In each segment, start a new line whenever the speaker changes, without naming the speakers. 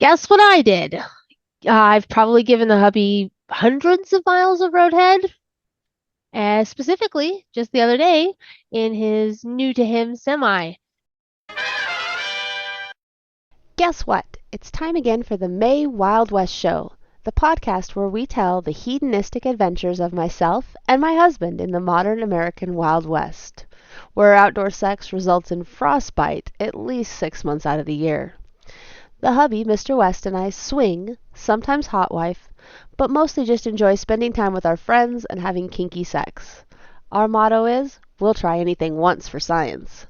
Guess what I did? I've probably given the hubby hundreds of miles of roadhead, specifically just the other day in his new to him semi.
Guess what? It's time again for the May Wild West Show, the podcast where we tell the hedonistic adventures of myself and my husband in the modern American Wild West, where outdoor sex results in frostbite at least 6 months out of the year. The hubby, Mr. West, and I swing, sometimes hot wife, but mostly just enjoy spending time with our friends and having kinky sex. Our motto is, we'll try anything once for science.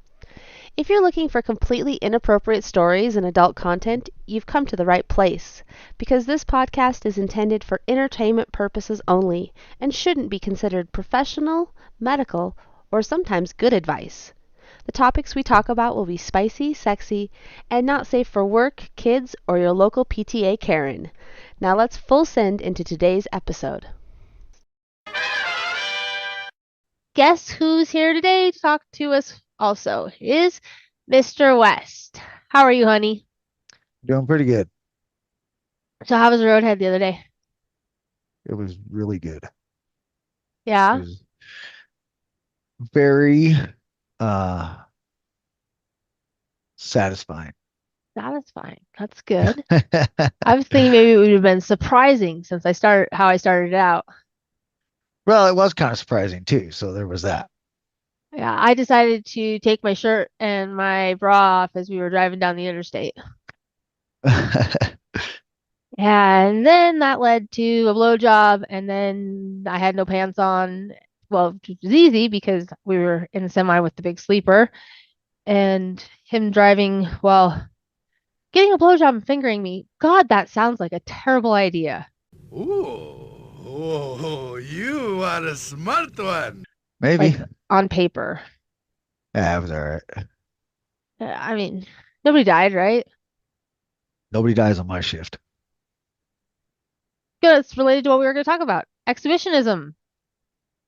If you're looking for completely inappropriate stories and adult content, you've come to the right place, because this podcast is intended for entertainment purposes only and shouldn't be considered professional, medical, or sometimes good advice. The topics we talk about will be spicy, sexy, and not safe for work, kids, or your local PTA Karen. Now let's full send into today's episode.
Guess who's here today to talk to us also is Mr. West. How are you, honey?
Doing pretty good.
So how was the roadhead the other day?
It was really good. It
Yeah,
was very uh satisfying.
satisfying. That's good. I was thinking maybe it would have been surprising since how I started out.
Well, it was kind of surprising too, so there was that.
Yeah, I decided to take my shirt and my bra off as we were driving down the interstate. And then that led to a blowjob, and then I had no pants on. Well, which was easy because we were in the semi with the big sleeper, and him driving, well, getting a blowjob and fingering me. God, that sounds like a terrible idea.
You are a smart one.
Maybe.
Like on paper.
Yeah, it was all right.
I mean, nobody died, right?
Nobody dies on my shift.
Good, it's related to what we were going to talk about, exhibitionism,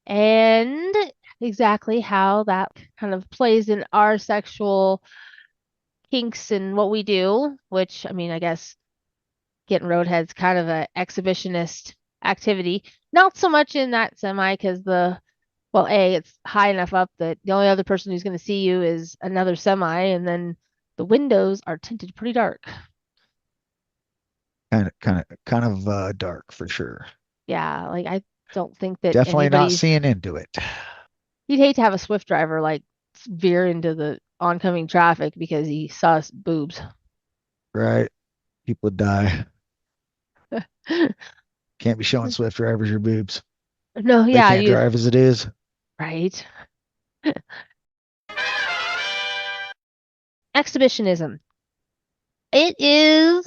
and exactly how that kind of plays in our sexual kinks and what we do, which I mean, I guess getting roadhead's kind of an exhibitionist activity. Not so much in that semi because well, A, it's high enough up that the only other person who's going to see you is another semi, and then the windows are tinted pretty dark.
Kind of dark for sure.
Yeah, like I don't think that
Definitely not
anybody's
seeing into it.
you'd hate to have a Swift driver like veer into the oncoming traffic because he saw boobs.
Right? People would die. Can't be showing Swift drivers your boobs.
No,
They
yeah,
can't
you
drive as it is.
right. Exhibitionism. It is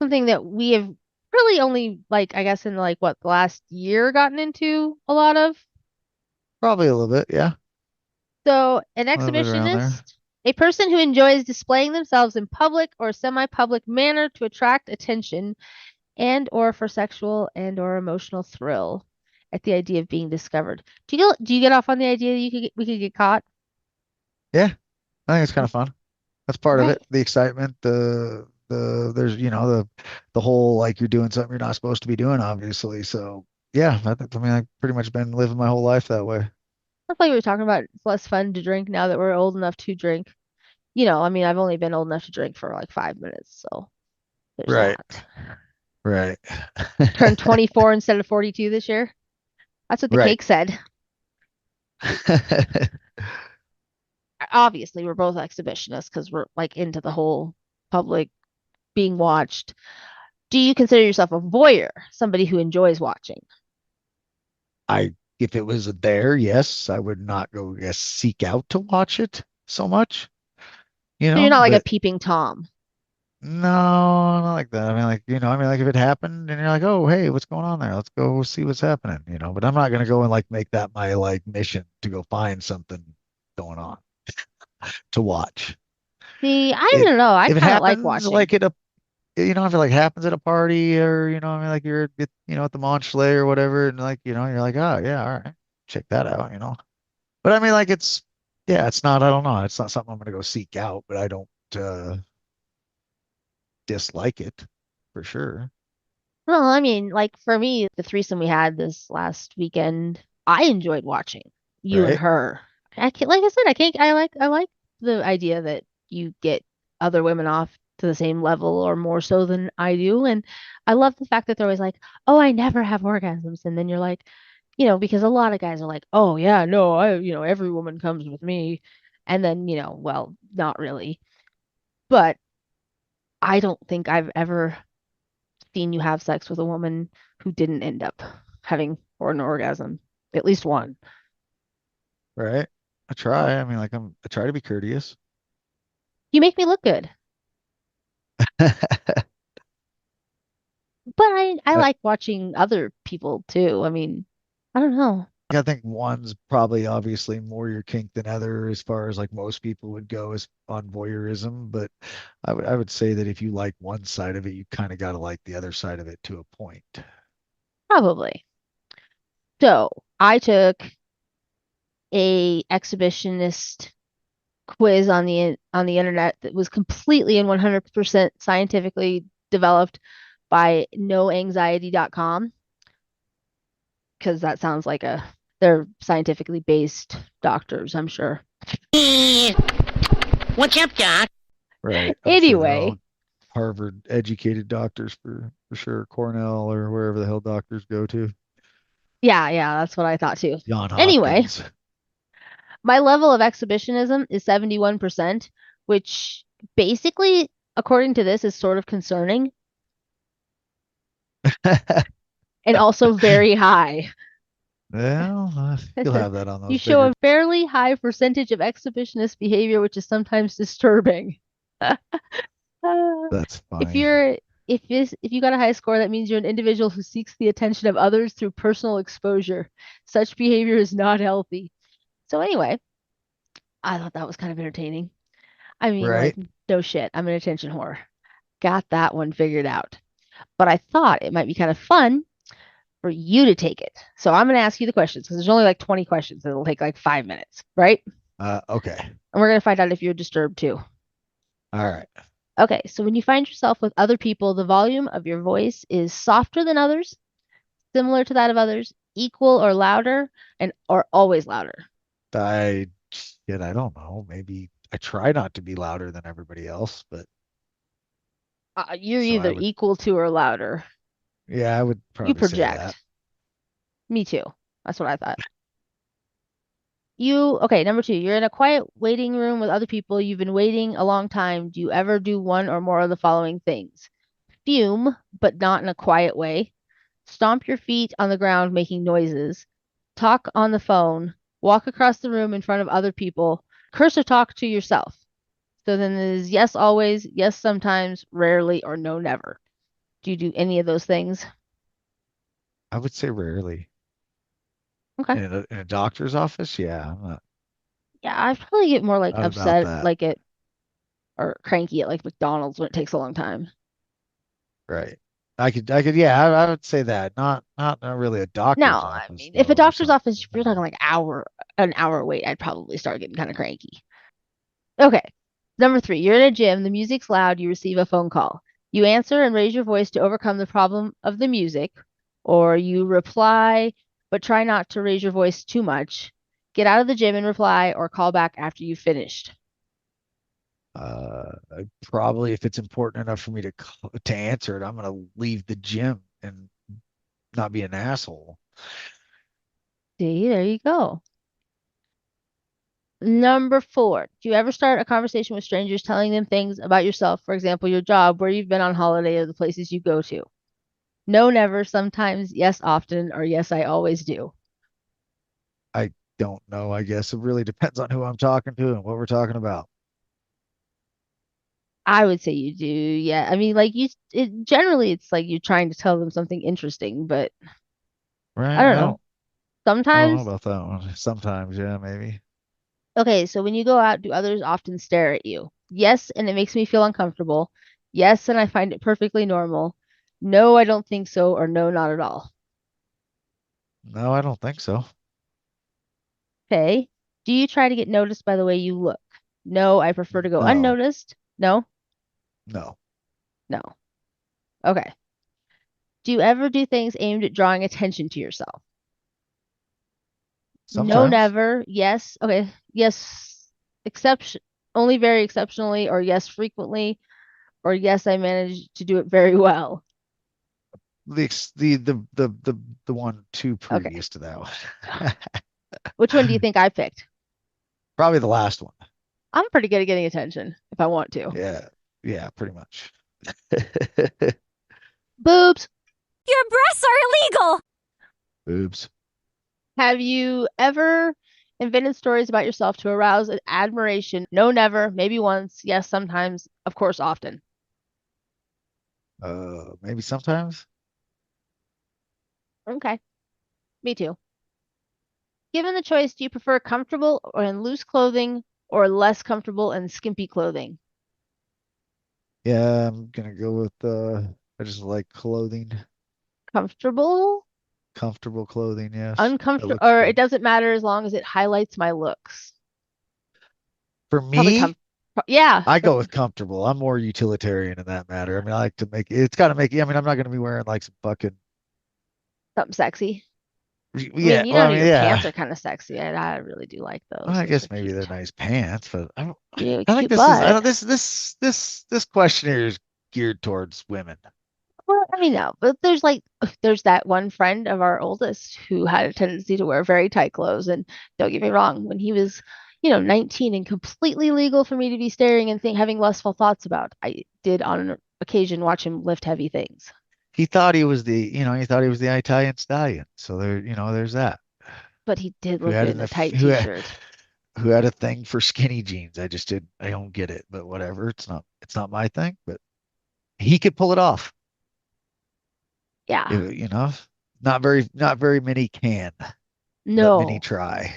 something that we have really only like I guess in like what the last year gotten into a lot of.
Probably a little bit, yeah.
So, an
A little bit around there.
exhibitionist, a person who enjoys displaying themselves in public or semi-public manner to attract attention and or for sexual and or emotional thrill at the idea of being discovered. Do you get off on the idea that we could get caught?
Yeah, I think it's kind of fun. That's part of
Right.
it. The excitement, there's the whole like you're doing something you're not supposed to be doing, obviously. So yeah, I mean I've pretty much been living my whole life that way.
That's like we were talking about it's less fun to drink now that we're old enough to drink. I mean, I've only been old enough to drink for like 5 minutes, so there's
Right,
that.
right,
Turned 24 instead of 42 this year. That's what the
right.
cake said. Obviously, we're both exhibitionists because we're like into the whole public being watched. Do you consider yourself a voyeur, somebody who enjoys watching?
I if it was there, yes, I would not go seek out to watch it so much,
So you're not like a
but
peeping Tom.
no, not like that. I mean, like, I mean, like if it happened and you're like, oh, hey, what's going on there? Let's go see what's happening, but I'm not gonna go and like make that my like mission to go find something going on to watch.
See, I
It
don't know. I
if it
kind of like
happens
watching.
like at a if it like happens at a party or I mean like you're at the Monchlet or whatever and like you're like, oh yeah, all right, check that out. But I mean like it's not, I don't know, it's not something I'm gonna go seek out, but I don't uh dislike it. for sure.
Well, I mean, like for me, the threesome we had this last weekend, I enjoyed watching you and
Right?
her. I can't, like I said, I can't, I like the idea that you get other women off to the same level or more so than I do. And I love the fact that they're always like, oh, I never have orgasms. And then you're like, because a lot of guys are like, oh, yeah, no, every woman comes with me. And then, well, not really. But I don't think I've ever seen you have sex with a woman who didn't end up having or an orgasm. At least one.
Right? I try. I mean, like I try to be courteous.
You make me look good. But I
I
like watching other people too. I mean, I don't know.
I think one's probably obviously more your kink than other as far as like most people would go as on voyeurism, but I would say that if you like one side of it, you kind of got to like the other side of it to a point.
Probably. So I took a exhibitionist quiz on the internet that was completely and 100% scientifically developed by noanxiety.com because that sounds like they're scientifically based doctors, I'm sure.
What's up, Doc?
Right. I'm sure they're all
Anyway,
Harvard educated doctors for sure, Cornell or wherever the hell doctors go to.
yeah, that's what I thought too.
John
Anyway,
Hopkins.
my level of exhibitionism is 71%, which basically, according to this, is sort of concerning and also very high.
Well, you'll have that on
You
those
show
bigger.
a fairly high percentage of exhibitionist behavior, which is sometimes disturbing.
That's
If
funny.
you're if you got a high score, that means you're an individual who seeks the attention of others through personal exposure. Such behavior is not healthy. So anyway, I thought that was kind of entertaining. I mean, like,
Right?
no shit, I'm an attention whore. Got that one figured out. But I thought it might be kind of fun for you to take it. So I'm going to ask you the questions because there's only like 20 questions. It'll take like 5 minutes, right?
Okay.
And we're going to find out if you're disturbed too.
All right.
Okay, so when you find yourself with other people, the volume of your voice is softer than others, similar to that of others, equal or louder, and or always louder.
I Shit, I don't know. Maybe I try not to be louder than everybody else, but
You're
so I
either
would,
equal to or louder.
yeah, I would
You
probably say that.
project. Me too. That's what I thought. Okay, number two, you're in a quiet waiting room with other people. You've been waiting a long time. Do you ever do one or more of the following things? Fume, but not in a quiet way. Stomp your feet on the ground, making noises. Talk on the phone. Walk across the room in front of other people. Curse or talk to yourself. So then there's yes, always, yes, sometimes, rarely, or no, never. Do you do any of those things?
I would say rarely.
Okay.
In a doctor's office, yeah, I'm
Yeah, I probably get more like
not about
upset,
that.
like it, or cranky at like McDonald's when it takes a long time.
Right. Yeah, I would say that. Not really a doctor's
Now, I
office
mean, if a
though, or
doctor's
something.
office, if you're talking like an hour wait, I'd probably start getting kind of cranky. Okay. Number three, you're in a gym, the music's loud, you receive a phone call. You answer and raise your voice to overcome the problem of the music, or you reply, but try not to raise your voice too much. Get out of the gym and reply, or call back after you've finished.
Probably if it's important enough for me to answer it, I'm gonna leave the gym and not be an asshole.
See, there you go. Number four, do you ever start a conversation with strangers telling them things about yourself, for example, your job, where you've been on holiday, or the places you go to? No, never, sometimes, yes, often, or yes, I always do.
I don't know. I guess it really depends on who I'm talking to and what we're talking about.
I would say you do. Yeah. I mean, like generally it's like you're trying to tell them something interesting, but I
Right?
don't know.
I don't know
Sometimes,
about that one. Sometimes, yeah, maybe.
okay, so when you go out, do others often stare at you? Yes, and it makes me feel uncomfortable. Yes, and I find it perfectly normal. No, I don't think so, or no, not at all.
No, I don't think so.
Okay. Do you try to get noticed by the way you look? No, I prefer to go
No,
unnoticed. No,
no.
no. Okay. Do you ever do things aimed at drawing attention to yourself? No,
Sometimes.
never. Yes. Okay. Yes. Exception. Only very exceptionally, or yes, frequently, or yes, I managed to do it very well.
The ex- the one two
Okay.
previous to that one.
Which one do you think I picked?
Probably the last one.
I'm pretty good at getting attention if I want to.
Yeah. Yeah, pretty much.
Boobs.
Your breasts are illegal!
Boobs.
Have you ever invented stories about yourself to arouse admiration? No, never. Maybe once. Yes, sometimes. Of course, often.
Maybe sometimes.
Okay. Me too. Given the choice, do you prefer comfortable or in loose clothing or less comfortable and skimpy clothing?
Yeah, I'm gonna go with I just like clothing.
Comfortable,
Comfortable clothing, yes. That
uncomfortable,
looks
or it
good.
doesn't matter as long as it highlights my looks.
For
Probably
me,
yeah,
I go with comfortable. I'm more utilitarian in that matter. I mean, I like to make it's got to make. I mean, I'm not gonna be wearing like some fucking.
something sexy. I
Yeah,
mean, you
well,
know,
I mean,
your pants
yeah.
are kind of sexy, and I really do like
Well,
those.
I
Those are
guess maybe they're
cute.
nice pants, but I don't.
You have a
I think
cute
this is. I
butt.
don't. This questionnaire is geared towards women.
Well, I mean, no, but there's that one friend of our oldest who had a tendency to wear very tight clothes. And don't get me wrong, when he was, 19 and completely legal for me to be staring and having lustful thoughts about, I did on an occasion watch him lift heavy things.
He thought he was he thought he was the Italian stallion. So there's that.
But he did
Who
look
had
good in
an
a
aff-
tight t-shirt.
who had a thing for skinny jeans. I don't get it, but whatever. It's not my thing, but he could pull it off.
Yeah.
You know, not very many can, but many
No.
try.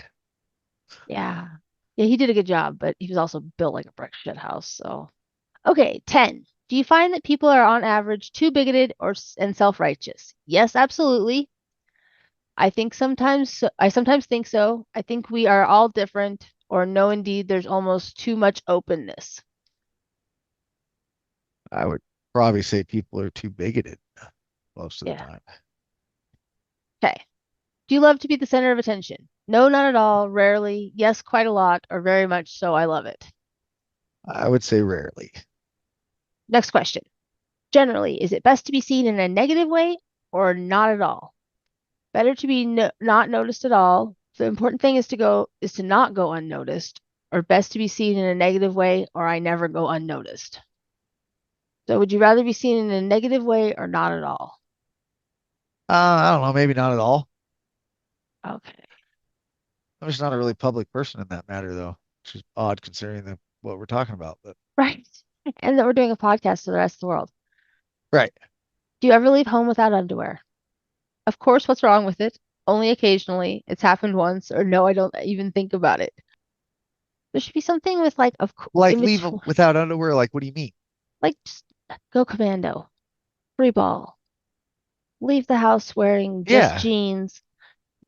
Yeah. Yeah, he did a good job, but he was also built like a brick shit house. So, okay, 10. Do you find that people are on average too bigoted and self-righteous? Yes, absolutely. I sometimes think so. I think we are all different, or no, indeed, there's almost too much openness.
I would probably say people are too bigoted most of the
Yeah.
time.
Okay. Do you love to be the center of attention? No, not at all. Rarely. Yes, quite a lot, or very much so. I love it.
I would say rarely.
Next question. Generally, is it best to be seen in a negative way or not at all? Better to be not noticed at all. The important thing is to not go unnoticed, or best to be seen in a negative way, or I never go unnoticed. So would you rather be seen in a negative way or not at all?
I don't know, maybe not at all.
Okay.
I'm just not a really public person in that matter, though, which is odd considering what we're talking about. But
Right. And that we're doing a podcast to the rest of the world.
right,
Do you ever leave home without underwear? Of course, what's wrong with it? Only occasionally. It's happened once, or no, I don't even think about it. There should be something with like
like
in
leave
between,
without underwear. Like, what do you mean?
like just go commando, free ball. Leave the house wearing just
Yeah,
jeans,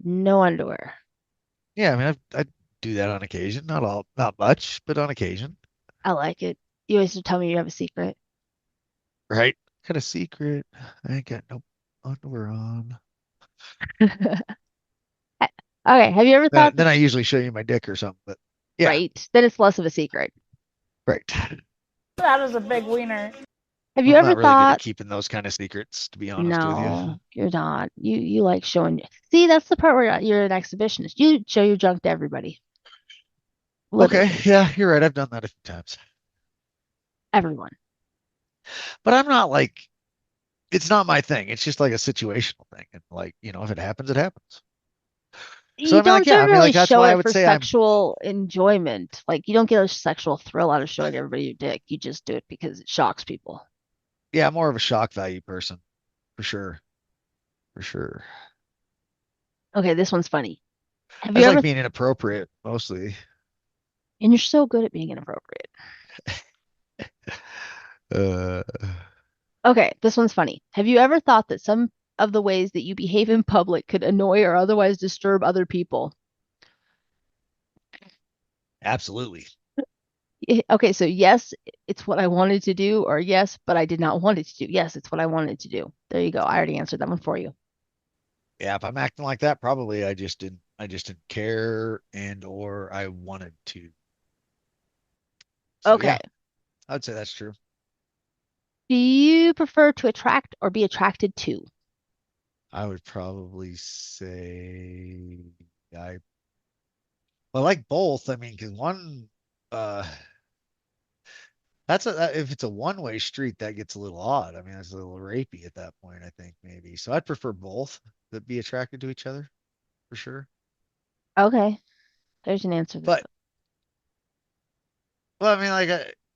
no underwear.
yeah. I mean, I do that on occasion. Not much, but on occasion.
I like it. You always tell me you have a secret.
Right? Got a secret. I ain't got no underwear on.
Okay, have you ever thought
Then
that,
I usually show you my dick or something. But yeah,
right? Then it's less of a secret.
right.
That is a big wiener.
Have you
I'm
ever
not really good at
thought,
keeping those kind of secrets, to be honest with you.
no, you're not. You like showing. See, that's the part where you're an exhibitionist. You show your junk to everybody,
Okay,
literally
yeah, you're right. I've done that a few times.
everyone.
But I'm not like it's not my thing. It's just like a situational thing. And like, if it happens, it happens. So
You
I mean like
don't
yeah, I mean
generally
like that's
show
why I
it
would
for
say I'm
sexual enjoyment. Like you don't get a sexual thrill out of showing everybody your dick. You just do it because it shocks people.
yeah, more of a shock value person, for sure. For sure.
Okay, this one's funny. Have
I
you
just like
ever,
being inappropriate mostly.
and you're so good at being inappropriate.
Uh
Okay, this one's funny. Have you ever thought that some of the ways that you behave in public could annoy or otherwise disturb other people?
absolutely.
Okay, so yes, it's what I wanted to do, or yes, but I did not want it to do. Yes, it's what I wanted to do. There you go. I already answered that one for you.
Yeah, if I'm acting like that, probably I just didn't care and or I wanted to. So
Okay.
yeah, I'd say that's true.
Do you prefer to attract or be attracted to?
I would probably say I well, I like both. I mean, because one uh if it's a one-way street, that gets a little odd. I mean, it's a little rapey at that point, I think maybe. So I'd prefer both that be attracted to each other for sure.
Okay, there's an answer to
But
that.
well, I mean, like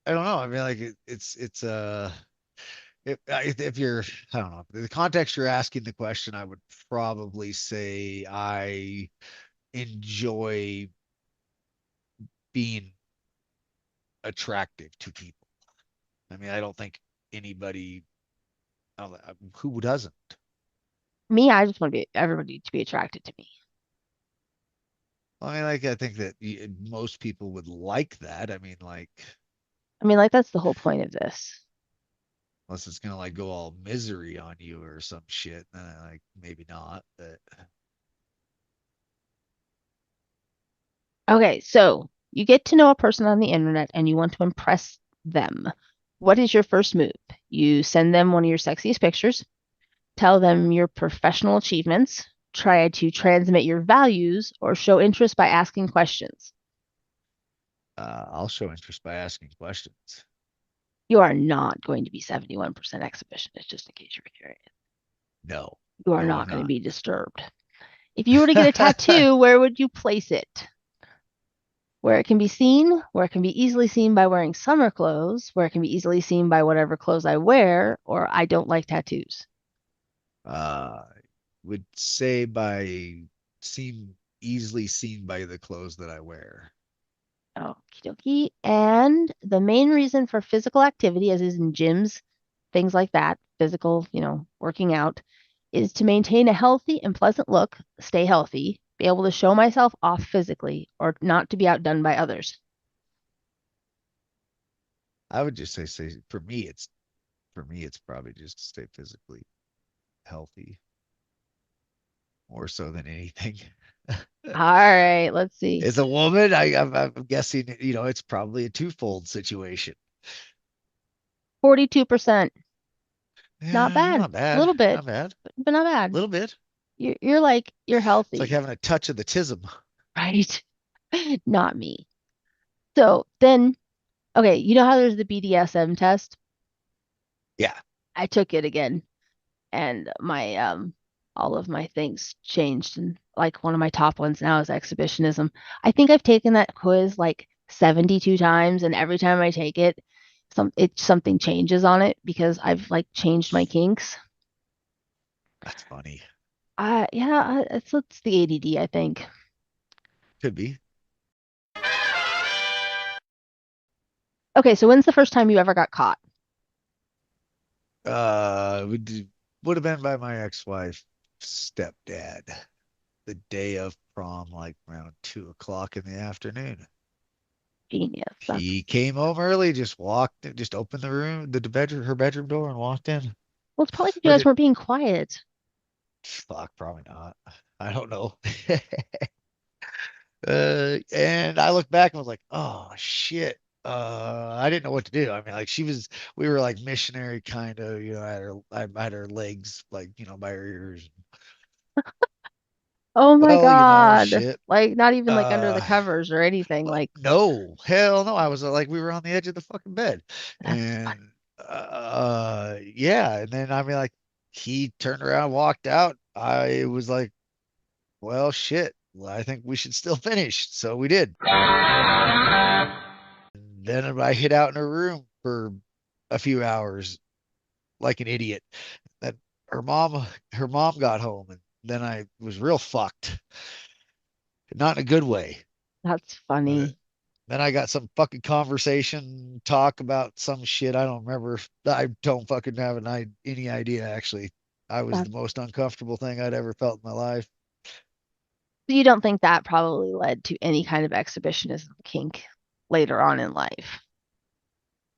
I don't know. I mean, like it's if you're I don't know the context you're asking the question, I would probably say I enjoy being attractive to people. I mean, I don't think anybody who doesn't.
Me, I just want to be everybody to be attracted to me.
I mean, like I think that most people would like that. I mean, like
I mean, like that's the whole point of this.
unless it's gonna like go all misery on you or some shit, then like maybe not. But
Okay, so you get to know a person on the internet and you want to impress them. What is your first move? You send them one of your sexiest pictures, tell them your professional achievements, try to transmit your values, or show interest by asking questions.
I'll show interest by asking questions.
You are not going to be 71% exhibitionist, just in case you're curious.
No,
You are
no, I'm
not going to
not.
be disturbed. If you were to get a tattoo, where would you place it? Where it can be seen, where it can be easily seen by wearing summer clothes, where it can be easily seen by whatever clothes I wear, or I don't like tattoos.
uh, would say by seem easily seen by the clothes that I wear.
Okie dokie. And the main reason for physical activity, as is in gyms, things like that, physical, working out, is to maintain a healthy and pleasant look, stay healthy, be able to show myself off physically, or not to be outdone by others.
I would just say for me it's probably just to stay physically healthy more so than anything.
All right, let's see.
As a woman, I'm guessing it's probably a twofold situation.
42%. Not
Yeah,
bad.
not
A
bad,
little bit,
not bad,
but not
a
bad.
little bit.
You're like, you're
It's like
healthy,
having a touch of the tism.
right? Not me. So then, okay, you know how there's the BDSM test?
Yeah,
I took it again and my all of my things changed and like one of my top ones now is exhibitionism. I think I've taken that quiz like 72 times and every time I take it something changes on it because I've like changed my kinks.
that's funny.
Yeah, it's the ADD, I think.
Could be.
Okay, so when's the first time you ever got caught?
Would have been by my ex-wife stepdad the day of prom, like around 2 o'clock in the afternoon.
Genius. That's
He came home early, just opened the room, the bedroom, her bedroom door, and walked in.
well, it's probably because you
Or
guys
did
weren't being quiet.
fuck? Probably not. I don't know. And I looked back and was like, oh shit. I didn't know what to do. I mean, like we were like missionary kind of, I had her legs like, by her ears.
Oh my
Well,
God.
shit.
Like not even like under the
Uh,
covers or anything. Like
no, hell no. I was like, we were on the edge of the fucking bed.
that's fun.
And, yeah. And then, I mean, like, he turned around, walked out. I was like, well, shit. Well, I think we should still finish. So we did. Then I hid out in her room for a few hours like an idiot. Then her mom got home and then I was real fucked. Not in a good way.
That's
Uh,
funny.
Then I got some fucking conversation talk about some shit. I don't remember. I don't fucking have any idea actually. I was the
That's
most uncomfortable thing I'd ever felt in my life.
you don't think that probably led to any kind of exhibitionism kink? later on in life.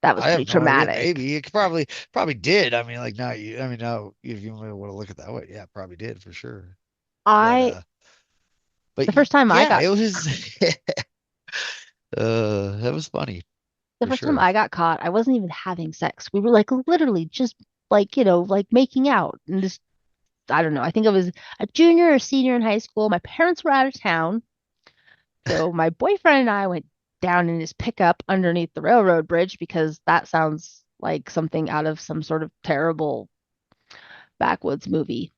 That was
I
pretty
have no idea.
traumatic.
Maybe it probably did. I mean, like now I mean now if you want to look at it that way, yeah, it probably did for sure. But
I the first time I
yeah,
got
it was that was funny
the
for
first time
sure.
I got caught, I wasn't even having sex. We were like literally just like, like making out. And this, I don't know, I think I was a junior or senior in high school. My parents were out of town. So my boyfriend and I went down in his pickup underneath the railroad bridge because that sounds like something out of some sort of terrible backwoods movie.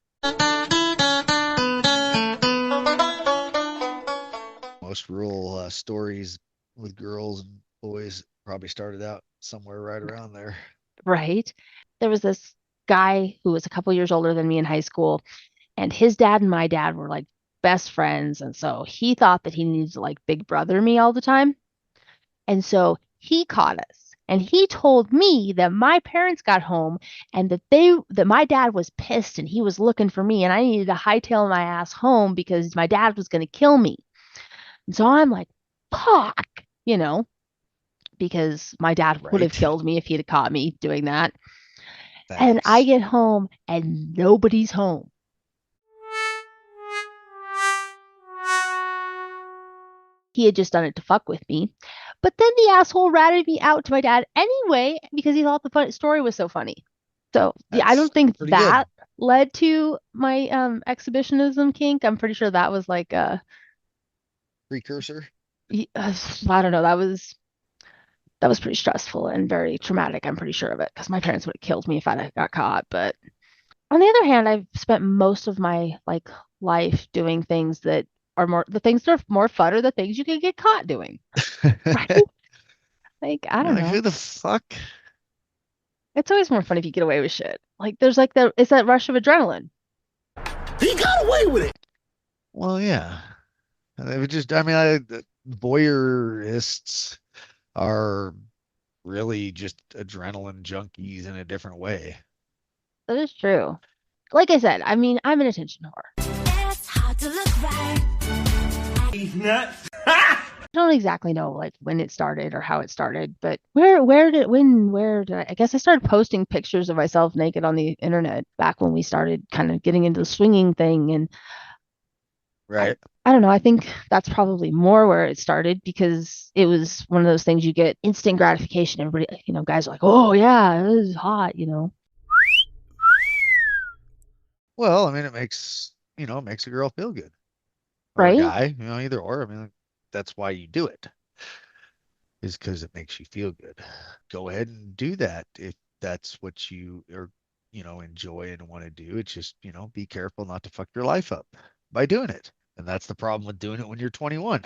Most rural stories with girls and boys probably started out somewhere right around there.
Right? There was this guy who was a couple years older than me in high school, and his dad and my dad were like best friends. And so he thought that he needed to like big brother me all the time. And so he caught us. And he told me that my parents got home and that my dad was pissed and he was looking for me and I needed to hightail my ass home because my dad was going to kill me. And so I'm like, fuck, because my dad would have
Right?
killed me if he'd have caught me doing that. And I
Facts.
get home and nobody's home. He had just done it to fuck with me. But then the asshole ratted me out to my dad anyway because he thought the story was so funny. So yeah, I
That's
don't think
pretty good.
that led to my exhibitionism kink. I'm pretty sure that was like
Precursor.
I don't know, that was pretty stressful and very traumatic. I'm pretty sure of it because my parents would have killed me if I got caught. But on the other hand, I've spent most of my like life doing things that are more the things that are more fun are the things you can get caught doing. Right? Like, I
You're
don't
like,
know.
who the fuck?
It's always more fun if you get away with shit. Like there's like it's that rush of adrenaline.
He got away with it.
Well, yeah. They would just, I mean, the voyeurists are really just adrenaline junkies in a different way.
That is true. Like I said, I mean, I'm an attention whore.
It's hard to look right.
He's nuts.
I don't exactly know like when it started or how it started, but where did I guess I started posting pictures of myself naked on the internet back when we started kind of getting into the swinging thing and I
Right.
I don't know, I think that's probably more where it started because it was one of those things you get instant gratification. Everybody, guys are like, "Oh yeah, this is hot."
Well, I mean, it makes a girl feel good or a
Right?
guy, either or. I mean, that's why you do it, is because it makes you feel good. Go ahead and do that if that's what you are, enjoy and want to do. It's just, be careful not to fuck your life up by doing it. And that's the problem with doing it when you're 21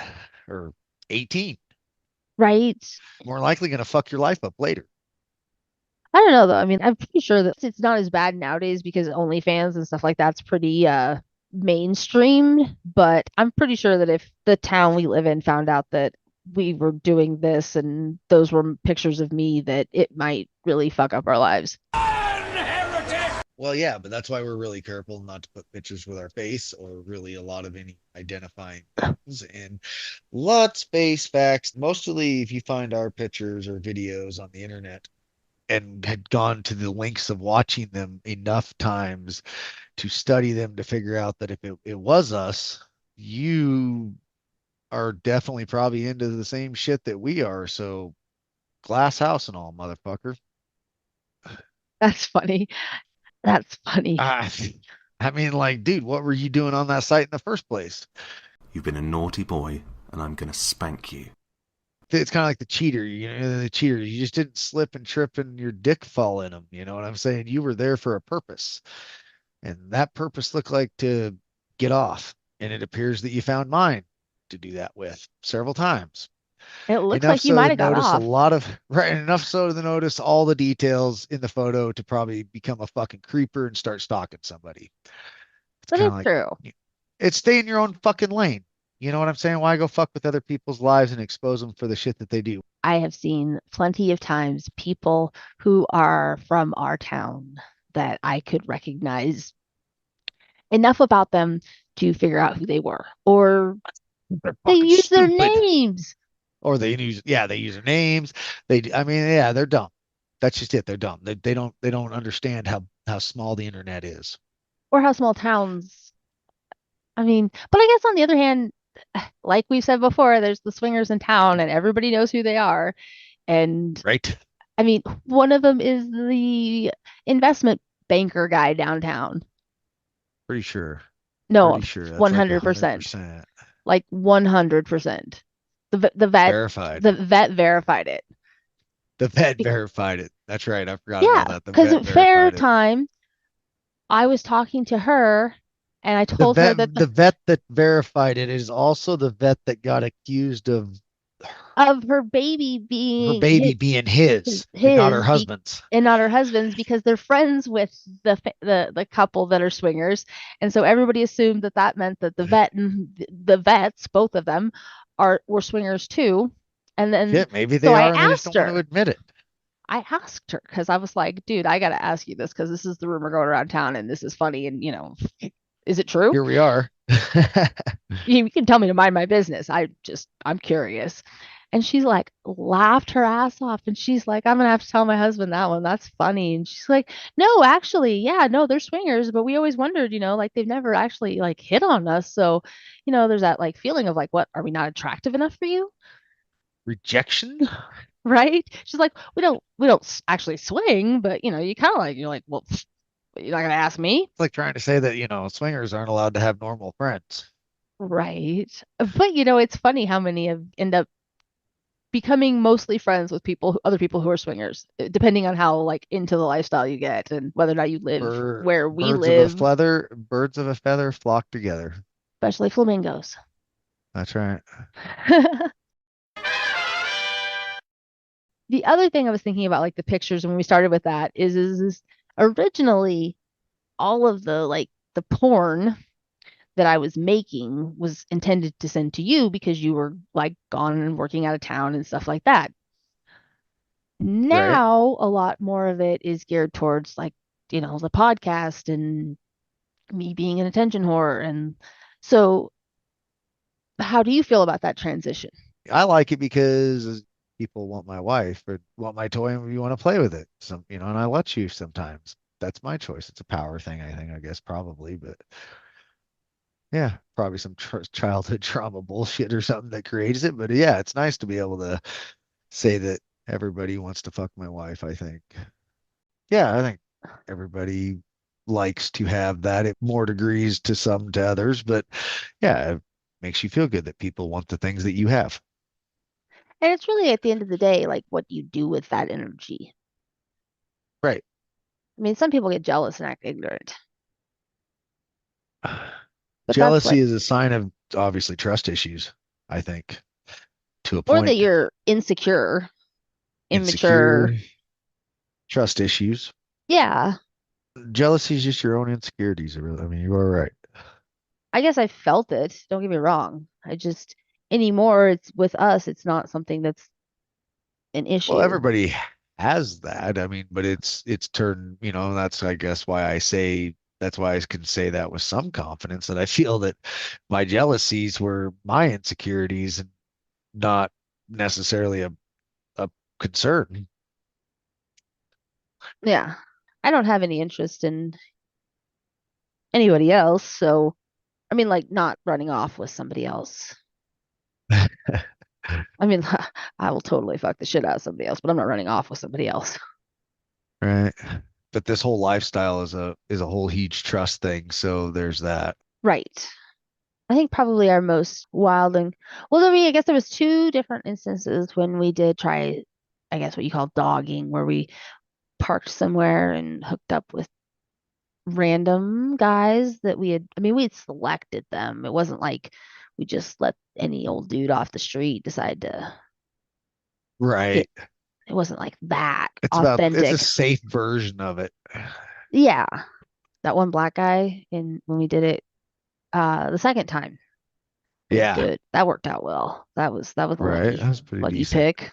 or 18.
Right?
More likely going to fuck your life up later.
I don't know though. I mean, I'm pretty sure that it's not as bad nowadays because OnlyFans and stuff like that's pretty mainstream, but I'm pretty sure that if the town we live in found out that we were doing this and those were pictures of me, that it might really fuck up our lives.
Well, yeah, but that's why we're really careful not to put pictures with our face or really a lot of any identifying things. And let's face facts. Mostly, if you find our pictures or videos on the internet and had gone to the lengths of watching them enough times to study them to figure out that if it was us, you are definitely probably into the same shit that we are. So glass house and all, motherfucker.
That's funny. That's funny.
Ah, I mean, like, dude, what were you doing on that site in the first place?
You've been a naughty boy, and I'm going to spank you.
It's kind of like the cheater, the cheater. You just didn't slip and trip and your dick fall in them. You know what I'm saying? You were there for a purpose, and that purpose looked like to get off. And it appears that you found mine to do that with several times.
It looks
Enough
like you
so
might
to
have got
notice a
off.
lot of right, enough so to notice all the details in the photo to probably become a fucking creeper and start stalking somebody. It's
That
kind
is
of like
true.
it's stay in your own fucking lane. You know what I'm saying? Why go fuck with other people's lives and expose them for the shit that they do?
I have seen plenty of times people who are from our town that I could recognize enough about them to figure out who they were, or
They're
they
fucking
use their
stupid.
names.
Or they use their names. I mean, yeah, they're dumb. That's just it. They're dumb. They don't understand how small the internet is.
Or how small towns. I mean, but I guess on the other hand, like we said before, there's the swingers in town and everybody knows who they are. And
Right?
I mean, one of them is the investment banker guy downtown.
Pretty sure.
No,
Pretty sure that's like a hundred
100%.
percent
Like 100%. The vet
verified.
the vet verified it.
The vet
Be-
verified it. That's right. I forgot
Yeah,
about that. The
because
vet
at fair
verified it.
time, I was talking to her and I
The
told her
vet
that
the vet that verified it is also the vet that got accused of
of her baby
her
being
baby being his and not her
his be
husband's.
and not her husband's because they're friends with the couple that are swingers, and so everybody assumed that that meant that the vet and the vets, both of them, are were swingers too. And then
Shit, maybe
so
they are and they just don't want to admit it.
I asked her because I was like, dude, I gotta ask you this because this is the rumor going around town and this is funny and is it true?
Here we are.
You can tell me to mind my business. I'm curious. And she's like, laughed her ass off. And she's like, I'm gonna have to tell my husband that one. That's funny. And she's like, no, actually, yeah, no, they're swingers, but we always wondered, like they've never actually like hit on us. So, there's that like feeling of like, what, are we not attractive enough for you?
Rejection? It's
Right? She's like, we don't actually swing, but you kind of like, you're like, well, you're not gonna ask me.
like trying to say that, swingers aren't allowed to have normal friends.
Right. But it's funny how many have end up becoming mostly friends with other people who are swingers, depending on how like into the lifestyle you get and whether or not you live where we live,
Birds of a feather flock together.
especially flamingos.
That's right.
The other thing I was thinking about, like the pictures when we started with that, is originally all of the like the porn that I was making was intended to send to you because you were like gone and working out of town and stuff like that.
Right.
Now, a lot more of it is geared towards like, the podcast and me being an attention whore. And so, how do you feel about that transition?
I like it because people want my wife or want my toy and you want to play with it. And I let you sometimes. That's my choice. It's a power thing, I think, I guess, probably. But yeah, probably some childhood trauma bullshit or something that creates it. But yeah, it's nice to be able to say that everybody wants to fuck my wife, I think. Yeah, I think everybody likes to have that at more degrees to some to others. But yeah, it makes you feel good that people want the things that you have.
And it's really at the end of the day, like what you do with that energy.
Right.
I mean, some people get jealous and act ignorant, but that's
Jealousy
like,
is a sign of obviously trust issues, I think, to a
or that
point.
you're insecure, immature.
Insecure, trust issues.
Yeah,
Jealousy is just your own insecurities. Really. I mean, you are right.
I guess I felt it. Don't get me wrong. I just anymore, it's with us, it's not something that's an
Well,
issue.
everybody has that. I mean, but it's turned, that's I guess why I say that's why I can say that with some confidence that I feel that my jealousies were my insecurities and not necessarily a concern.
Yeah. I don't have any interest in anybody else, so I mean, like not running off with somebody else. I mean, I will totally fuck the shit out of somebody else, but I'm not running off with somebody else.
Right. But this whole lifestyle is a whole huge trust thing. So there's that.
Right. I think probably our most wild and well, I guess there was two different instances when we did try, I guess what you call dogging, where we parked somewhere and hooked up with random guys that I mean, we had selected them. It wasn't like we just let any old dude off the street decide to get,
Right.
it wasn't like that
It's a
authentic.
safe version of it.
Yeah, that one black guy in when we did it the second time was
Yeah.
good. That worked out well. That was a
Right.
lucky
That's pretty
lucky
decent.
pick.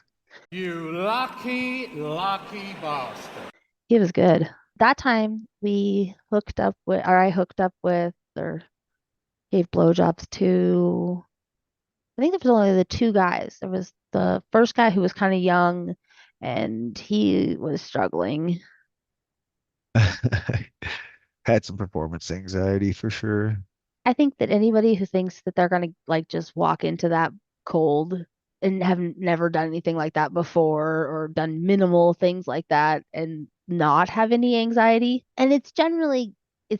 You lucky, lucky bastard.
He was good. That time we hooked up with, or I hooked up with, or gave blowjobs to. I think there was only the two guys. There was the first guy who was kind of young and he was struggling.
Had some performance anxiety for sure.
I think that anybody who thinks that they're gonna like just walk into that cold and have never done anything like that before or done minimal things like that and not have any anxiety, and it's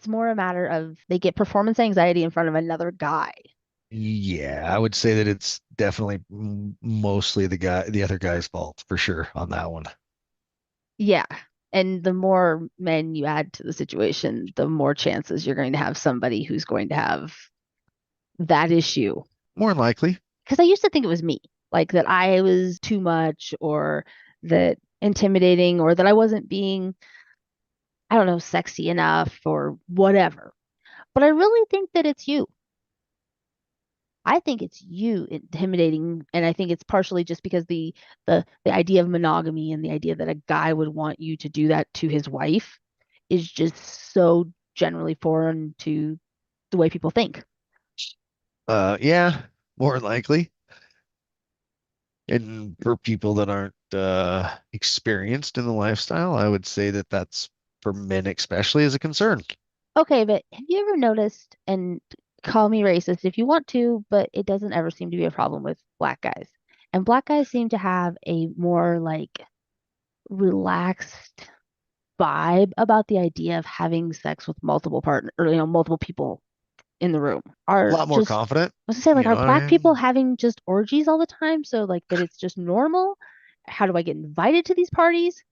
more a matter of they get performance anxiety in front of another guy.
Yeah, I would say that it's definitely mostly the other guy's fault for sure on that one.
Yeah. And the more men you add to the situation, the more chances you're going to have somebody who's going to have that issue.
More than likely.
Because I used to think it was me, like that I was too much or that intimidating or that I wasn't being, I don't know, sexy enough or whatever. But I really think that it's you. I think it's you intimidating, and I think it's partially just because the idea of monogamy and the idea that a guy would want you to do that to his wife is just so generally foreign to the way people think.
Yeah, more than likely. And for people that aren't experienced in the lifestyle, I would say that that's for men especially is a concern.
Okay, but have you ever noticed, and call me racist if you want to, but it doesn't ever seem to be a problem with black guys. And black guys seem to have a more like relaxed vibe about the idea of having sex with multiple partner or multiple people in the room.
A
Are
lot more
just
confident,
I was gonna say like
you
are
know what
black
I
people
mean?
having just orgies all the time? So like that it's just normal? How do I get invited to these parties?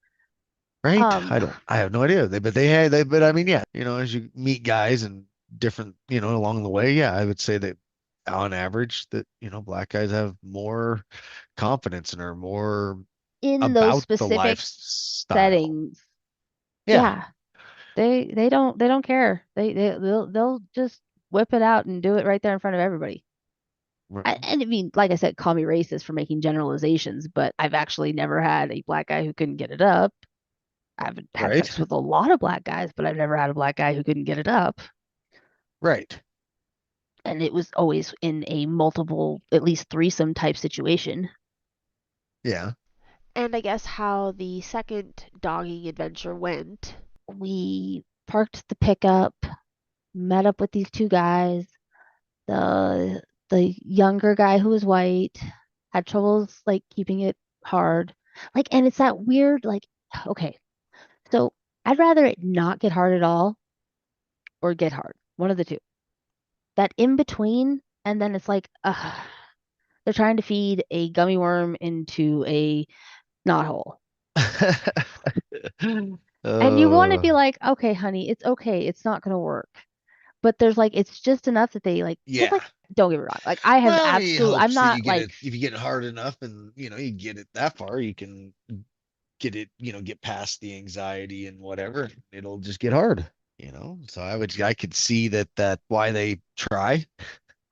Right?
Um,
I have no idea. But I mean, yeah, as you meet guys and different, along the way, yeah, I would say that on average that, black guys have more confidence and are more
in those
about the
specific
lifestyle.
settings,
Yeah.
yeah, they don't care. They'll just whip it out and do it right there in front of everybody. And I mean, like I said, call me racist for making generalizations, but I've actually never had a black guy who couldn't get it up. I've had
Right?
sex with a lot of black guys, but I've never had a black guy who couldn't get it up.
Right.
And it was always in a multiple, at least threesome type situation.
Yeah.
And I guess how the second dogging adventure went.
We parked the pickup, met up with these two guys. The the younger guy who was white had troubles like keeping it hard. Like, and it's that weird, like, okay, so I'd rather it not get hard at all or get hard. One of the two. That in between, and then it's like, they're trying to feed a gummy worm into a knothole. And you want to
Uh,
be like, okay, honey, it's okay. It's not going to work. But there's like, it's just enough that they like, because
yeah.
like, don't get me wrong. Like, I have
Well, I mean, he
absolute, I'm
hopes that you
not
get it
like,
if you get it hard enough and you get it that far, you can get it, get past the anxiety and whatever. It'll just get hard. So I could see that why they try.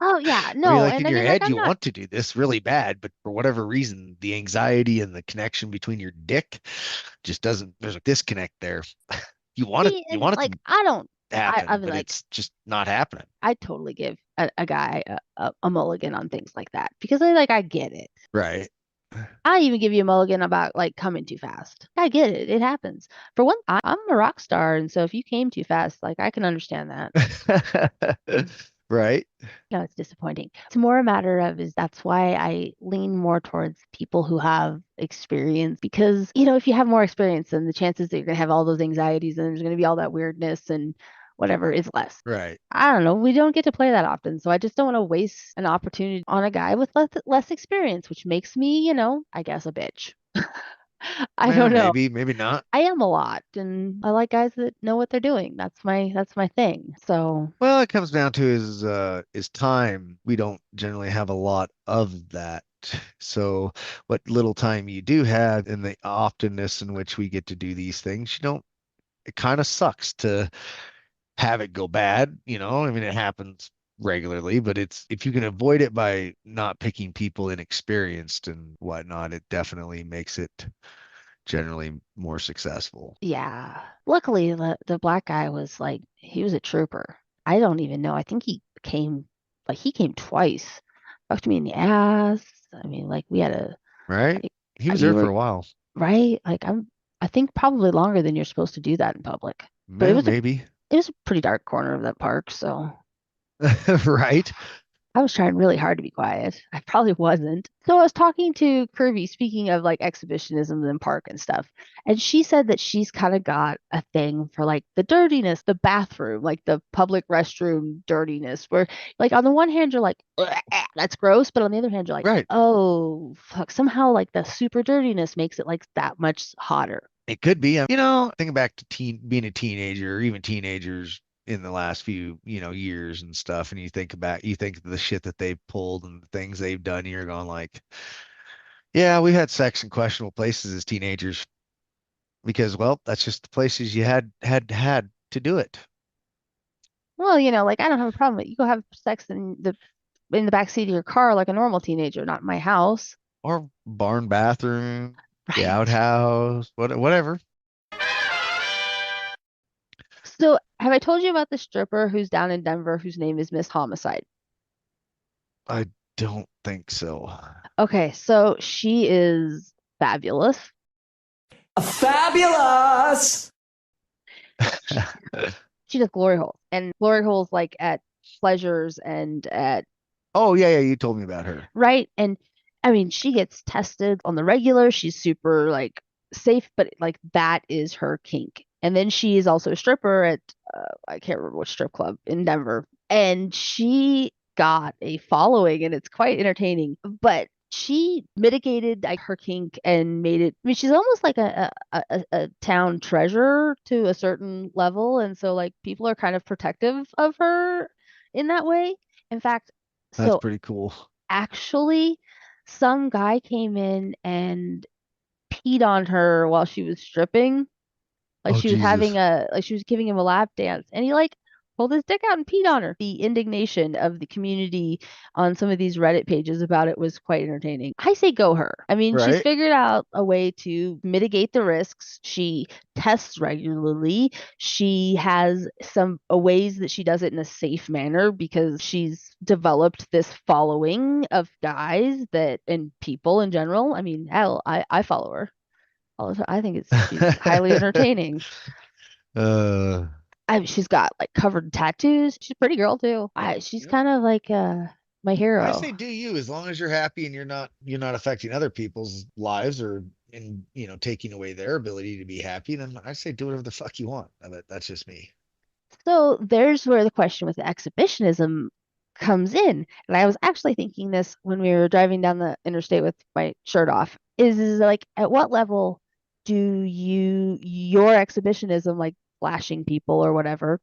oh, yeah,
I mean,
no.
like
And
in
I
your
mean, like,
head,
I'm
you
not,
want to do this really bad, but for whatever reason, the anxiety and the connection between your dick just doesn't, there's a disconnect there.
see,
You
and
want it
like,
to
I don't, I
happen,
was
but
like,
it's just not happening.
I totally give a guy a mulligan on things like that because I get it.
Right.
I even give you a mulligan about like coming too fast. I get it. It happens. For one, I'm a rock star, and so if you came too fast, like I can understand that.
Right.
No, it's disappointing. It's more a matter of is that's why I lean more towards people who have experience because, if you have more experience, then the chances that you're gonna have all those anxieties and there's gonna be all that weirdness and whatever is less.
Right.
I don't know. We don't get to play that often, so I just don't want to waste an opportunity on a guy with less experience, which makes me, I guess, a bitch. I
Well,
don't know.
maybe not.
I am a lot, and I like guys that know what they're doing. That's my thing. So,
Well, it comes down to is time. We don't generally have a lot of that. So what little time you do have and the oftenness in which we get to do these things, it kind of sucks to have it go bad. I mean, it happens regularly, but it's if you can avoid it by not picking people inexperienced and whatnot, it definitely makes it generally more successful.
yeah. Luckily, the black guy was like he was a trooper. I don't even know. I think he came twice. Fucked me in the ass. I mean, like we had a
right?
Like,
He was
you
there for
were
a while.
right. I think probably longer than you're supposed to do that in public. But
Maybe.
it was a pretty dark corner of that park, so
Right?
I was trying really hard to be quiet. I probably wasn't. So I was talking to Kirby, speaking of like exhibitionism in park and stuff, and she said that she's kind of got a thing for like the dirtiness, the bathroom, like the public restroom dirtiness, where like on the one hand you're like, "Ugh, that's gross, but on the other hand you're like,
Right.
oh fuck, somehow like the super dirtiness makes it like that much hotter.
It could be. Thinking back to being a teenager or even teenagers in the last few, years and stuff, and you think of the shit that they've pulled and the things they've done, and you're going like, yeah, we had sex in questionable places as teenagers because, well, that's just the places you had to do it.
Well, like I don't have a problem with it. You go have sex in the back seat of your car like a normal teenager, not in my house.
Or barn bathroom, the
Right.
outhouse, whatever.
So, have I told you about the stripper who's down in Denver whose name is Miss Homicide?
I don't think so.
Okay, so she is fabulous.
Fabulous!
She she does glory holes, and glory holes like at pleasures and at
Oh, yeah, yeah, you told me about her.
right. And I mean, she gets tested on the regular. She's super like safe, but like that is her kink. And then she is also a stripper at I can't remember which strip club in Denver, and she got a following, and it's quite entertaining. But she mitigated like her kink and made it. I mean, she's almost like a town treasure to a certain level, and so like people are kind of protective of her in that way. In fact,
That's
so
pretty cool.
actually, some guy came in and peed on her while she was stripping. Like
Oh,
she was having
Jesus.
a like she was giving him a lap dance, and he like pulled his dick out and peed on her. The indignation of the community on some of these Reddit pages about it was quite entertaining. I say go her. I mean, she's
Right?
figured out a way to mitigate the risks. She tests regularly. She has some ways that she does it in a safe manner because she's developed this following of guys that and people in general. I mean, hell, I follow her all the time. I think she's highly entertaining.
Uh,
She's got like covered tattoos. She's a pretty girl too. She's
Yep.
kind of like my
I
hero.
say do you as long as you're happy and you're not affecting other people's lives or taking away their ability to be happy, then I say do whatever the fuck you want. But that's just me.
So there's where the question with the exhibitionism comes in. And I was actually thinking this when we were driving down the interstate with my shirt off. Is like at what level do your exhibitionism like flashing people or whatever?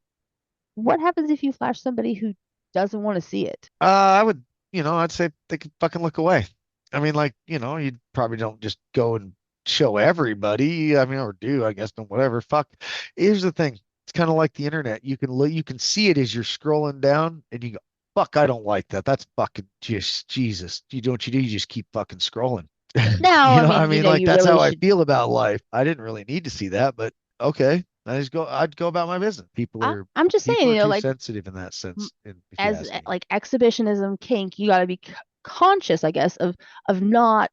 What happens if you flash somebody who doesn't want to see it?
I would, I'd say they could fucking look away. I mean, like, you probably don't just go and show everybody. I mean, or do, I guess, don't whatever. Fuck. Here's the thing. It's kind of like the internet. You can see it as you're scrolling down and you go, fuck, I don't like that. That's fucking just Jesus. You do what you do, you just keep fucking scrolling.
Now, I
I
mean,
mean, like
you
that's
really
how I
should.
feel about life. I didn't really need to see that, but okay. I'd go about my business.
I'm just saying,
People are too
like
sensitive in that sense, if you
as
ask me.
like exhibitionism kink, you got to be conscious, I guess, of not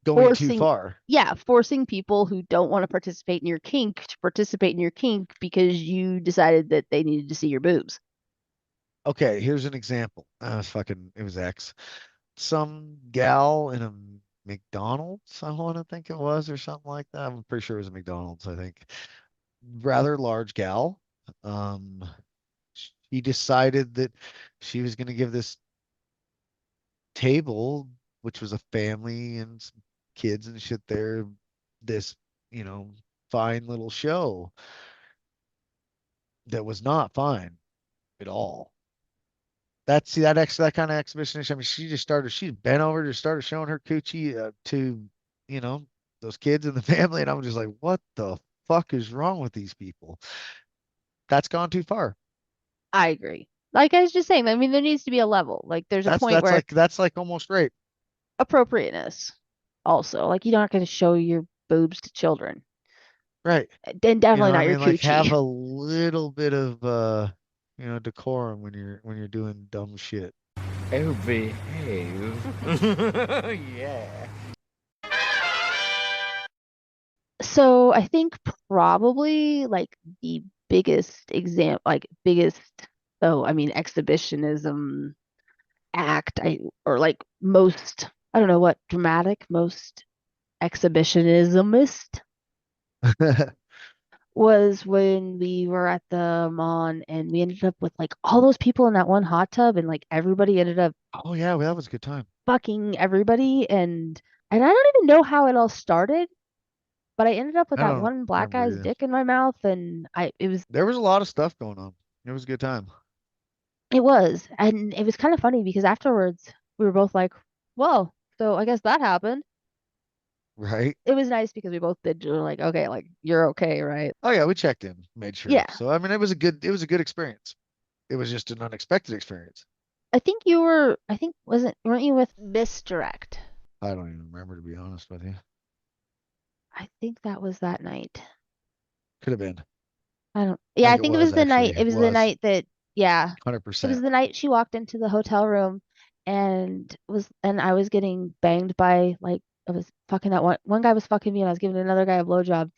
Going too
forcing,
far.
yeah, forcing people who don't want to participate in your kink to participate in your kink because you decided that they needed to see your boobs.
Okay, here's an example. It was X. Some gal in a McDonald's, I want to think it was, or something like that. I'm pretty sure it was a McDonald's, I think. Rather large gal. Um, she decided that she was going to give this table, which was a family and some kids and shit there, this, you know, fine little show that was not fine at all. That kind of exhibitionist. I mean, she bent over, just started showing her coochie to, you know, those kids in the family, and I'm just like, what the fuck is wrong with these people? That's gone too far.
I agree. Like I was just saying, I mean, there needs to be a level. Like there's a point where
That's like almost rape,
appropriateness also, like you're not going to show your boobs to children,
right?
and definitely
I
not your
mean, like
coochie.
have a little bit of decorum when you're doing dumb shit.
Oh, behave. Yeah.
So I think probably like the biggest biggest, oh, I mean, exhibitionism act, or like most, I don't know what, dramatic, most exhibitionismist was when we were at the mall and we ended up with like all those people in that one hot tub and like everybody ended up
Oh yeah, well, that was a good time.
fucking everybody, and I don't even know how it all started, but I ended up with
I
that
don't
one black
remember
guy's
either.
dick in my mouth, and I it was
There was a lot of stuff going on. It was a good time.
it was and it was kind of funny because afterwards we were both like, well, so I guess that happened.
Right?
It was nice because we both did, we were like, okay, like you're okay, right?
Oh yeah, we checked in, made sure.
Yeah.
So I mean, it was a good experience. It was just an unexpected experience.
I think weren't you with,
Misdirect.
I don't even remember, to be honest with you.
I think that was that night.
Could have been.
I don't,
I
yeah, I
think it
think
was actually.
it
It
was the
was
night that, yeah, it was
100%.
the night she walked into the hotel room and I was getting banged by, like, I was fucking that one guy was fucking me and I was giving another guy a blowjob.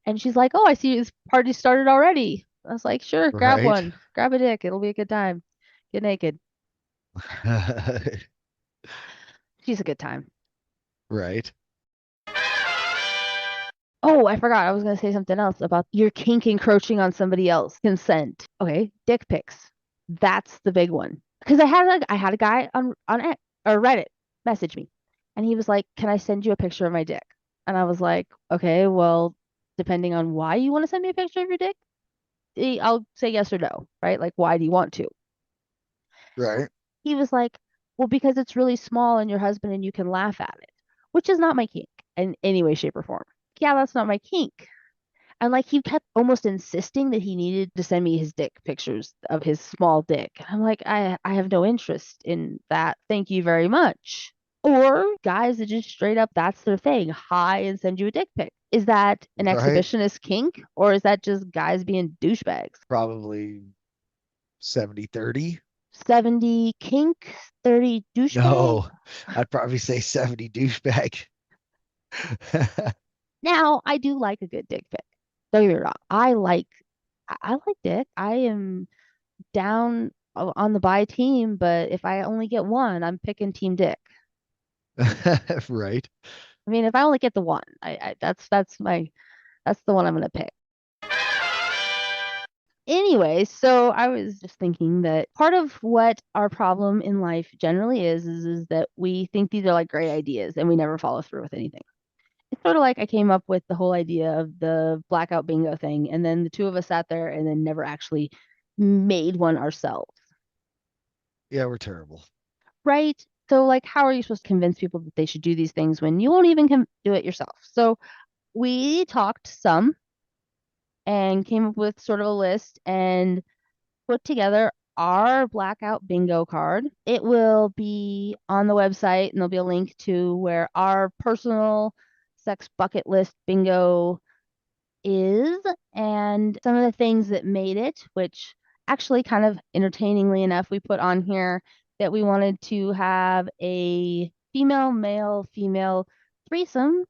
And she's like, "Oh, I see this party started already." I was like, "Sure, grab
Right?
one. Grab a dick. It'll be a good time. Get naked." She's a good time.
Right.
Oh, I forgot. I was gonna say something else about your kink encroaching on somebody else. Consent. Okay, dick pics. That's the big one. Because I had a guy or Reddit message me, and he was like, "Can I send you a picture of my dick?" And I was like, "Okay, well, depending on why you want to send me a picture of your dick, I'll say yes or no, right? Like, why do you want to?"
Right.
He was like, "Well, because it's really small and your husband and you can laugh at it," which is not my kink in any way, shape, or form. Yeah, that's not my kink. And like he kept almost insisting that he needed to send me his dick pictures of his small dick. And I'm like, I have no interest in that. Thank you very much. Or guys that just straight up, that's their thing. Hi and send you a dick pic. Is that an
Right.
exhibitionist kink or is that just guys being douchebags?
Probably 70-30.
70 kink, 30 douchebag.
No, I'd probably say 70 douchebag.
Now, I do like a good dick pic. Don't get me wrong. I like dick. I am down on the buy team, but if I only get one, I'm picking team dick.
Right.
I mean, if I only get the one, that's the one I'm gonna pick. Anyway, so I was just thinking that part of what our problem in life generally is that we think these are like great ideas and we never follow through with anything. It's sort of like I came up with the whole idea of the blackout bingo thing, and then the two of us sat there and then never actually made one ourselves,
Yeah, we're terrible.
right? So, like, how are you supposed to convince people that they should do these things when you won't even do it yourself? So, we talked some and came up with sort of a list and put together our blackout bingo card. It will be on the website, and there'll be a link to where our personal sex bucket list bingo is and some of the things that made it, which actually kind of entertainingly enough, we put on here that we wanted to have a female, male, female threesome,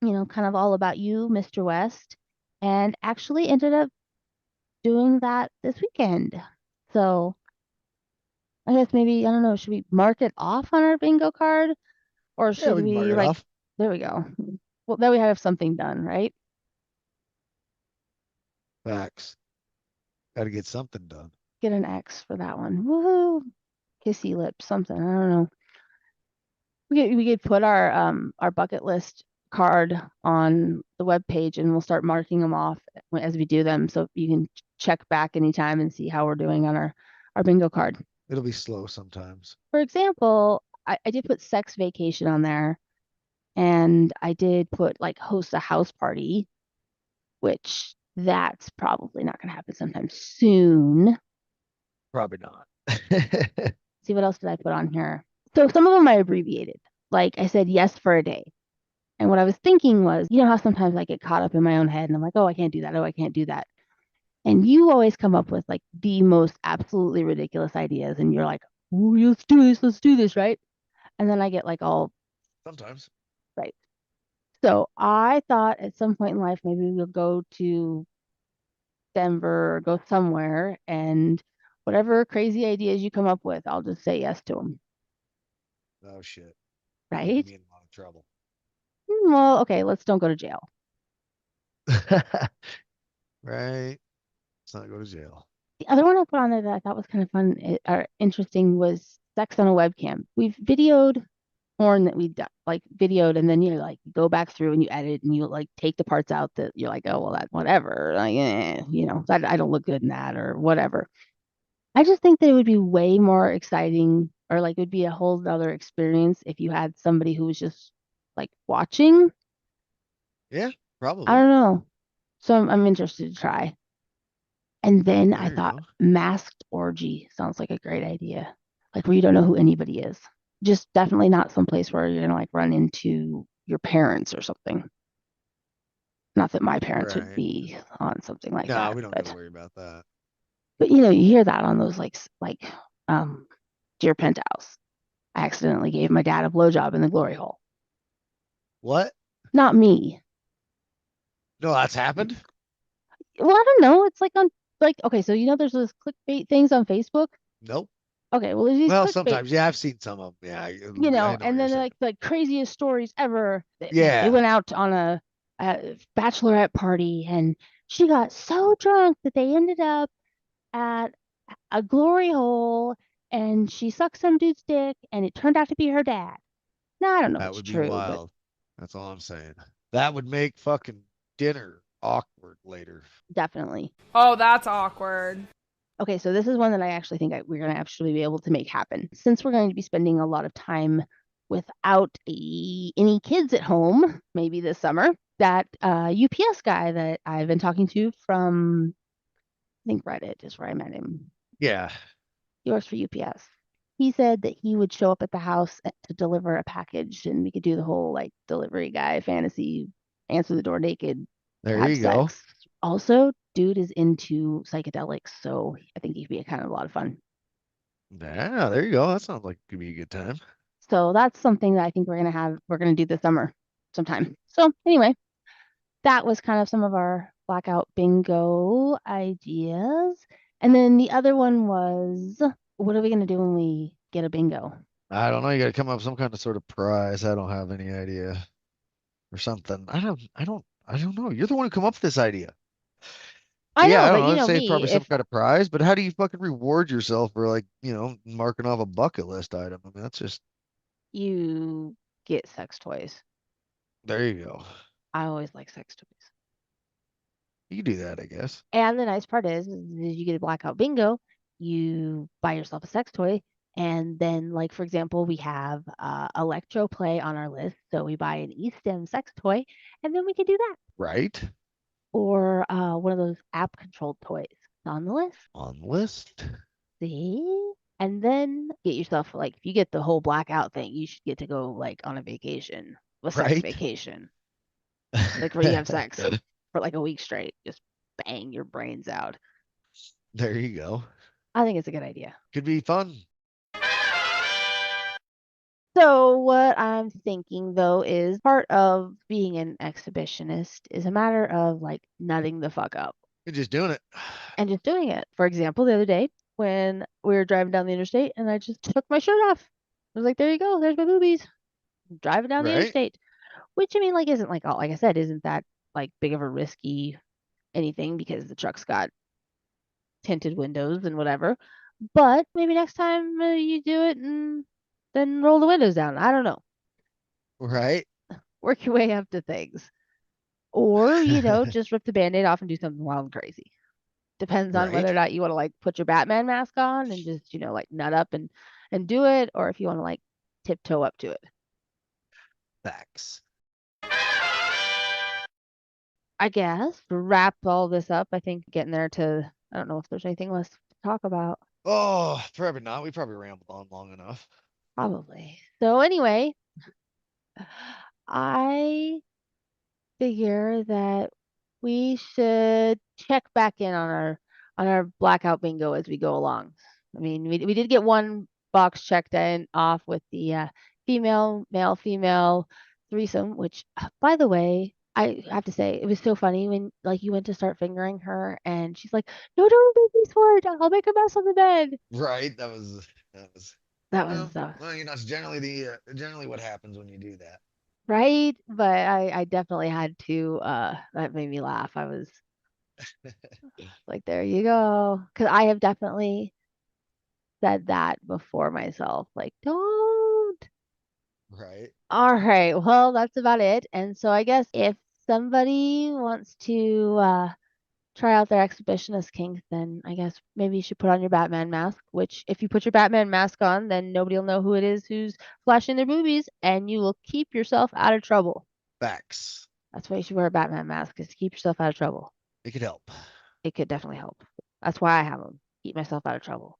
kind of all about you, Mr. West, and actually ended up doing that this weekend. So I guess maybe, I don't know, should we mark it off on our bingo card or
Yeah,
should
we can mark
we
it
like,
off.
there we go. Well, then we have something done, right?
Facts. Got to get something done.
Get an X for that one. Woohoo! Kissy lips, something. I don't know. We could put our bucket list card on the web page and we'll start marking them off as we do them so you can check back anytime and see how we're doing on our bingo card.
It'll be slow sometimes.
For example, I did put sex vacation on there and I did put like host a house party, which that's probably not gonna happen sometime soon.
Probably not.
See what else did I put on here? So some of them I abbreviated. Like I said yes for a day. And what I was thinking was, you know how sometimes I get caught up in my own head and I'm like, oh, I can't do that. Oh, I can't do that. And you always come up with like the most absolutely ridiculous ideas. And you're like, "Oh, let's do this, right?" And then I get like all
Sometimes.
right. So I thought at some point in life maybe we'll go to Denver or go somewhere and whatever crazy ideas you come up with, I'll just say yes to them,
Oh shit. You're gonna get
right?
me in a lot of trouble.
Well, okay, let's don't go to jail.
Right. Let's not go to jail.
The other one I put on there that I thought was kind of fun or interesting was sex on a webcam. We've videoed porn that we like videoed, and then you like go back through and you edit and you like take the parts out that you're like, oh well, that whatever, like that I don't look good in that or whatever. I just think that it would be way more exciting or like it would be a whole other experience if you had somebody who was just like watching.
Yeah,
I
probably.
don't know. So I'm interested to try. And then I
There you
thought
go.
masked orgy sounds like a great idea. Like where you don't know who anybody is. Just definitely not someplace where you're gonna like run into your parents or something. Not that my parents would
Right.
be on something like
No,
that,
we don't got to
but
worry about that.
you hear that on those um Dear Penthouse. I accidentally gave my dad a blowjob in the glory hole.
What?
Not me.
No, that's happened?
Well, I don't know. It's like on like okay, so there's those clickbait things on Facebook.
Nope.
Okay, well there's these
Well,
clickbait,
sometimes. Yeah, I've seen some of them. Yeah, I know what
and
you're
then
saying.
like the craziest stories ever. They
Yeah.
went out on a bachelorette party and she got so drunk that they ended up at a glory hole and she sucked some dude's dick and it turned out to be her dad. Now I don't know if
That
it's
would be
true, but
wild. That's all I'm saying. That would make fucking dinner awkward later.
definitely.
Oh, that's awkward.
Okay, so this is one that I actually think we're going to actually be able to make happen. Since we're going to be spending a lot of time without any kids at home, maybe this summer, that UPS guy that I've been talking to from, I think Reddit is where I met him.
Yeah.
He works for UPS. He said that he would show up at the house to deliver a package and we could do the whole like delivery guy fantasy, answer the door naked,
There
have
you go.
sex. Also, dude is into psychedelics, so I think he'd be a kind of a lot of fun.
Yeah, there you go. That sounds like it could be a good time.
So that's something that I think we're gonna do this summer sometime. So anyway, that was kind of some of our blackout bingo ideas. And then the other one was, what are we gonna do when we get a bingo?
I don't know. You got to come up with some kind of sort of prize. I don't have any idea or something. I don't know. You're the one who come up with this idea.
I
Yeah,
know,
I don't
but
know.
you
I'd
know
say
me,
probably some
if
kind of prize, but how do you fucking reward yourself for like, marking off a bucket list item? I mean, that's just,
you get sex toys.
there you go.
I always like sex toys.
You can do that, I guess.
And the nice part is you get a blackout bingo, you buy yourself a sex toy, and then, like for example, we have electro play on our list, so we buy an E-stem sex toy, and then we can do that.
Right?
Or one of those app controlled toys on the list.
On the list.
See? And then get yourself like if you get the whole blackout thing, you should get to go like on a vacation, a sex
Right?
vacation, like where you have sex for like a week straight, just bang your brains out.
There you go.
I think it's a good idea.
Could be fun.
So what I'm thinking though is part of being an exhibitionist is a matter of like nutting the fuck up
You're just doing it.
and just doing it. For example, the other day when we were driving down the interstate and I just took my shirt off. I was like, there you go, there's my boobies. Driving down the
Right?
interstate. Which I mean, like, isn't like all like I said, isn't that like big of a risky anything because the truck's got tinted windows and whatever. But maybe next time you do it and then roll the windows down. I don't know.
Right?
Work your way up to things. Or, just rip the band-aid off and do something wild and crazy. Depends on whether
Right?
or not you want to like put your Batman mask on and just, like nut up and do it, or if you want to like tiptoe up to it.
Facts.
I guess to wrap all this up, I think getting there to I don't know if there's anything less to talk about.
Oh, probably not. We probably rambled on long enough.
Probably. So anyway, I figure that we should check back in on our blackout bingo as we go along. I mean, we did get one box checked in off with the female, male, female threesome, which, by the way, I have to say, it was so funny when like you went to start fingering her and she's like, "No, don't make me squirt. I'll make a mess on the bed."
Right. That was
That
well,
was
well, it's generally what happens when you do that.
right, but I definitely had to that made me laugh. I was like, there you go. Because I have definitely said that before myself. Like, don't.
Right.
All right. Well, that's about it. And so I guess if somebody wants to try out their exhibitionist kink, then I guess maybe you should put on your Batman mask, which if you put your Batman mask on, then nobody will know who it is who's flashing their boobies and you will keep yourself out of trouble.
Facts.
That's why you should wear a Batman mask, is to keep yourself out of trouble.
It could help.
It could definitely help. That's why I have them. Keep myself out of trouble.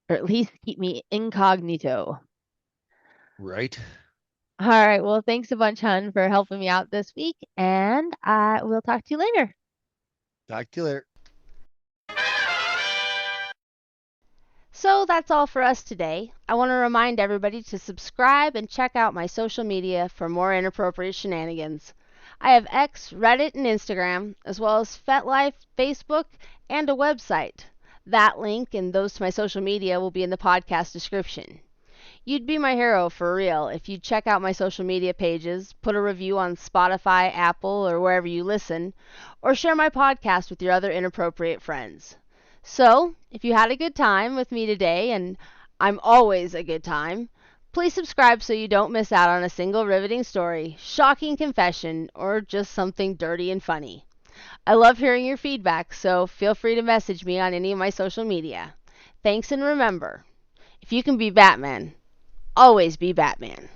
Or at least keep me incognito.
Right.
All right. Well, thanks a bunch, hun, for helping me out this week. And I will talk to you later.
Talk to you later.
So that's all for us today. I want to remind everybody to subscribe and check out my social media for more inappropriate shenanigans. I have X, Reddit, and Instagram, as well as FetLife, Facebook, and a website. That link and those to my social media will be in the podcast description. You'd be my hero for real if you'd check out my social media pages, put a review on Spotify, Apple, or wherever you listen, or share my podcast with your other inappropriate friends. So, if you had a good time with me today, and I'm always a good time, please subscribe so you don't miss out on a single riveting story, shocking confession, or just something dirty and funny. I love hearing your feedback, so feel free to message me on any of my social media. Thanks, and remember, if you can be Batman, always be Batman.